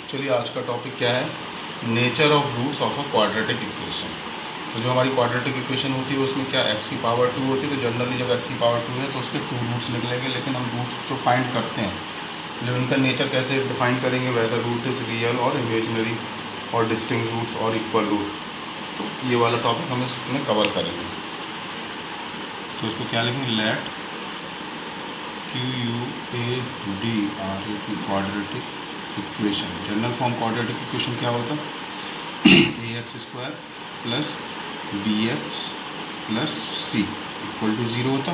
चलिए आज का टॉपिक क्या है, nature of roots of a quadratic equation. तो जो हमारी क्वाड्रेटिक इक्वेशन होती है उसमें क्या x की पावर 2 होती है। तो जनरली जब x की पावर 2 है तो उसके 2 रूट्स निकलेंगे, लेकिन हम रूट्स तो फाइंड करते हैं, लेकिन उनका नेचर कैसे डिफाइन करेंगे, वेदर रूट इज़ रियल और इमेजिनरी और डिस्टिंक्ट रूट्स और इक्वल रूट। तो ये वाला टॉपिक हम इसमें कवर करेंगे। तो इसको क्या लिखेंगे, let QUADRAT quadratic equation. General form quadratic equation क्या होता है, ax² plus bx plus c equal to 0 होता।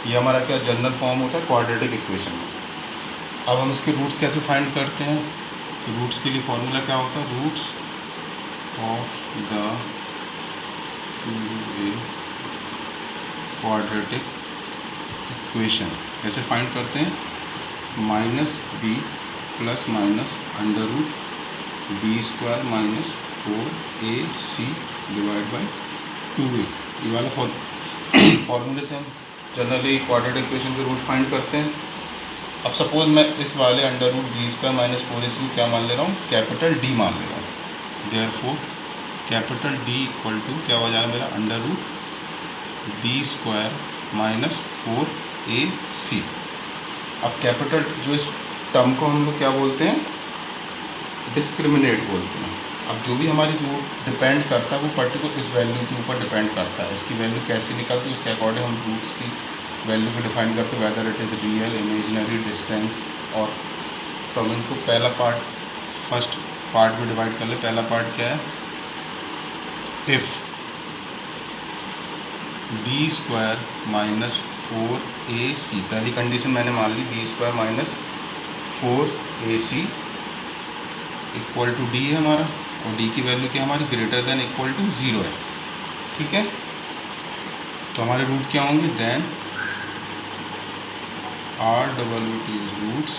ये हमारा क्या जनरल फॉर्म होता है क्वाड्रेटिक इक्वेशन में। अब हम इसके रूट्स कैसे फाइंड करते हैं, तो रूट्स के लिए फॉर्मूला क्या होता है, roots of the quadratic equation कैसे फाइंड करते हैं, -b plus minus under root b² minus 4ac divide by 2a। ये वाला फॉर्मूले से हम जनरली क्वाड्रेटिक इक्वेशन के रूट फाइंड करते हैं। अब सपोज मैं इस वाले under root b² minus 4ac को क्या मान ले रहा हूँ, कैपिटल D मान ले रहा हूँ। Therefore capital D equal to क्या हो जाएगा मेरा, under root b² minus 4ac। अब कैपिटल जो इस टर्म को हम लोग क्या बोलते हैं, डिस्क्रिमिनेट बोलते हैं। अब जो भी हमारी रूट डिपेंड करता है वो पर्टिकुलर इस वैल्यू के ऊपर डिपेंड करता है। इसकी वैल्यू कैसे निकलती है उसके अकॉर्डिंग हम रूट्स की वैल्यू को डिफाइन करते हैं, whether it is real, imaginary, distant. और तो हम इनको पहला पार्ट फर्स्ट पार्ट में डिवाइड कर ले। पहला पार्ट क्या है, इफ़ b² माइनस 4ac, पहली कंडीशन मैंने मान ली b² minus 4ac equal to d है हमारा, और d की वैल्यू क्या हमारी ग्रेटर देन इक्वल टू 0 है। ठीक है, तो हमारे रूट क्या होंगे, then RWT roots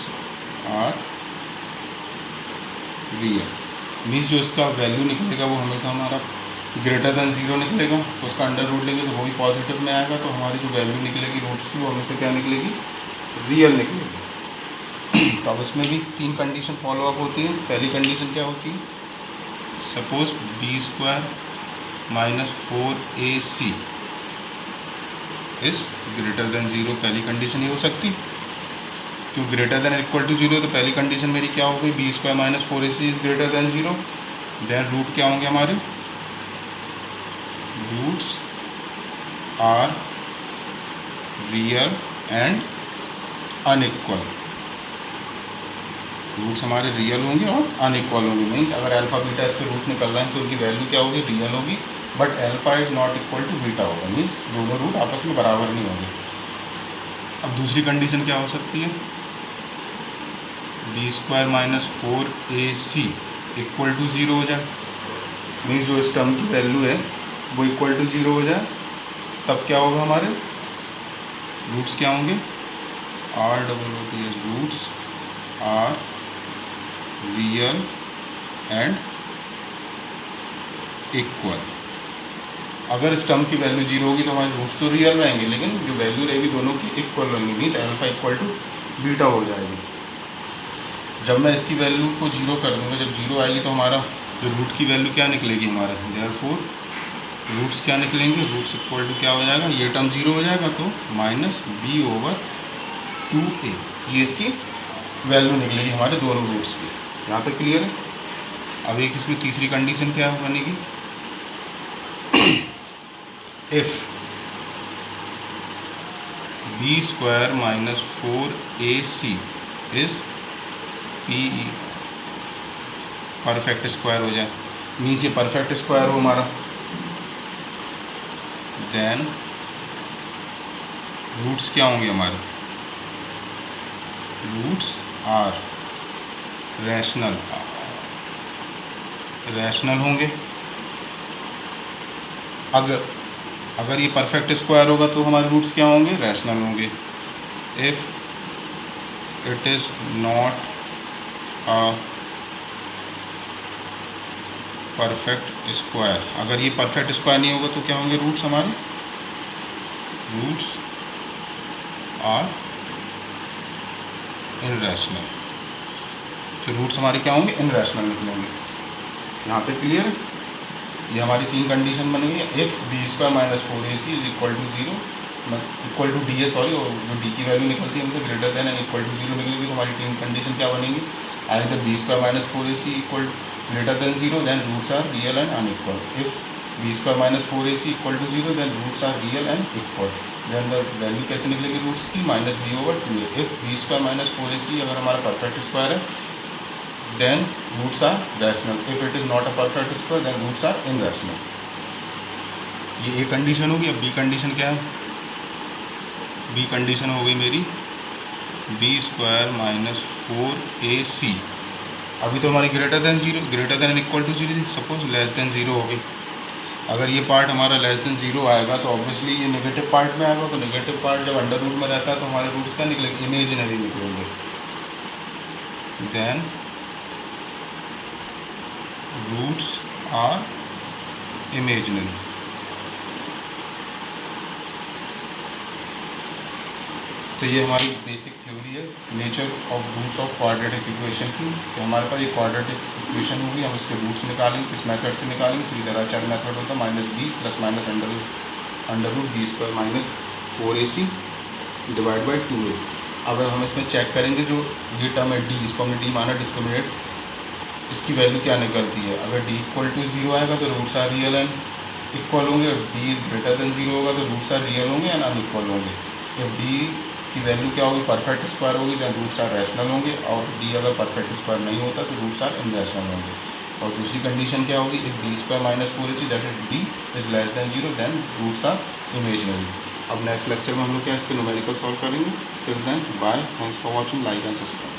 are real. Means जो इसका वैल्यू निकलेगा वो हमेशा हमारा ग्रेटर देन 0 निकलेगा, तो उसका अंडर रूट लेंगे तो वो भी पॉजिटिव में आएगा। तो हमारी जो वैल्यू निकलेगी रूट्स की वो हमेशा क्या निकलेगी, रियल निकलेगी। तो अब इसमें भी 3 कंडीशन फॉलोअप होती है। पहली कंडीशन क्या होती है, suppose b² minus 4ac is greater than 0। पहली कंडीशन ये हो सकती, क्यों ग्रेटर देन इक्वल टू 0, तो पहली कंडीशन मेरी क्या हो गई, b² minus 4ac is greater than 0। Then root क्या होंगे हमारे, roots are real and unequal. रूट्स हमारे रियल होंगे और अनइक्वल होंगे। मीन्स अगर अल्फ़ा बीटा इसके रूट निकल रहे हैं तो उनकी वैल्यू क्या होगी, रियल होगी, but alpha is not equal to beta होगा। मीन्स दोनों रूट आपस में बराबर नहीं होंगे। अब दूसरी कंडीशन क्या हो सकती है, b² minus 4ac equal to 0 हो जाए। मीन्स जो इस टर्म की वैल्यू है वो इक्वल टू 0 हो जाए, तब क्या होगा, हमारे रूट्स क्या होंगे, RWT roots are real and equal. अगर इस टर्म की वैल्यू 0 होगी तो हमारे रूट्स तो रियल रहेंगे, लेकिन जो वैल्यू रहेगी दोनों की इक्वल रहेंगी। Means alpha equal to beta हो जाएगी। जब मैं इसकी वैल्यू को 0 कर दूँगा, जब 0 आएगी तो हमारा जो रूट की वैल्यू क्या निकलेगी हमारा, देयरफॉर रूट्स क्या निकलेंगे, रूट्स इक्वल टू क्या हो जाएगा, ये टर्म 0 हो जाएगा तो -b/2a, ये इसकी वैल्यू निकलेगी हमारे दोनों रूट्स की। यहाँ तक क्लियर है। अब एक इसमें तीसरी कंडीशन क्या बनेगी, if b² minus 4ac is p perfect square हो जाए। मीन्स ये परफेक्ट स्क्वायर हो हमारा, देन रूट्स क्या होंगे हमारे, रूट्स आर रैशनल होंगे। अगर ये परफेक्ट स्क्वायर होगा तो हमारे रूट्स क्या होंगे, रैशनल होंगे। If it is not a perfect square, अगर ये परफेक्ट स्क्वायर नहीं होगा तो क्या होंगे रूट्स हमारे, रूट्स आर इनरैशनल। तो रूट्स हमारे क्या होंगे, इनरैशनल निकलेंगे। यहाँ तक क्लियर है? ये हमारी 3 कंडीशन बन गई है। If B square minus 4ac is equal to 0, equal to D है, सॉरी, और जो डी की वैल्यू निकलती है हमसे greater than and equal to 0 निकलेगी, तो हमारी 3 कंडीशन क्या बनेंगी, either B square minus 4ac equal greater than 0, then roots are real and unequal. If B square minus 4ac equal to 0, then roots are real and equal. Then the value कैसे निकलेगी roots की, minus B over 2a। If B square minus 4ac अगर हमारा perfect square है, then roots are rational. If it is not a perfect square, then roots are irrational. ये a condition होगी। अब B condition क्या है, B condition हो गई मेरी बी स्क्वायर माइनस 4ac। अभी तो हमारी greater than 0, greater than equal to 0 थी, सपोज लेस देन 0 हो गई। अगर ये पार्ट हमारा लेस देन 0 आएगा तो ऑब्वियसली ये नेगेटिव पार्ट में आएगा। तो नेगेटिव पार्ट जब अंडर रूट में रहता है तो हमारे रूट्स क्या निकलेंगे, इमेजिनरी निकलेंगे। Then roots are imaginary. तो ये हमारी बेसिक थ्योरी है nature of roots of quadratic equation की, कि हमारे पास एक क्वाड्रेटिक इक्वेशन होगी, हम उसके रूट्स निकालेंगे, किस मेथड से निकालेंगे, सीधा मेथड होता है minus B plus minus under root B square minus 4ac divide by 2a। अब हम इसमें चेक करेंगे जो ये टर्म है डी, इसको हमने डी माना डिस्क्रिमिनेट, इसकी वैल्यू क्या निकलती है। अगर डी इक्वल टू 0 आएगा तो roots are real and equal होंगे, और डी इज ग्रेटर देन 0 होगा तो रूट्स आर रियल होंगे एंड अनइक्वल होंगे। इफ़ डी की वैल्यू क्या होगी, परफेक्ट स्क्वायर होगी, देन रूट्स आर रैशनल होंगे, और डी अगर परफेक्ट स्क्वायर नहीं होता तो रूट्स आर इनरैशनल होंगे। और दूसरी कंडीशन क्या होगी, if D square minus 4ac that is D is less than 0, then roots are imaginary. अब नेक्स्ट लेक्चर में हम लोग क्या इसके न्यूमेरिकल सॉल्व करेंगे। Till then bye, thanks for watching, like and subscribe.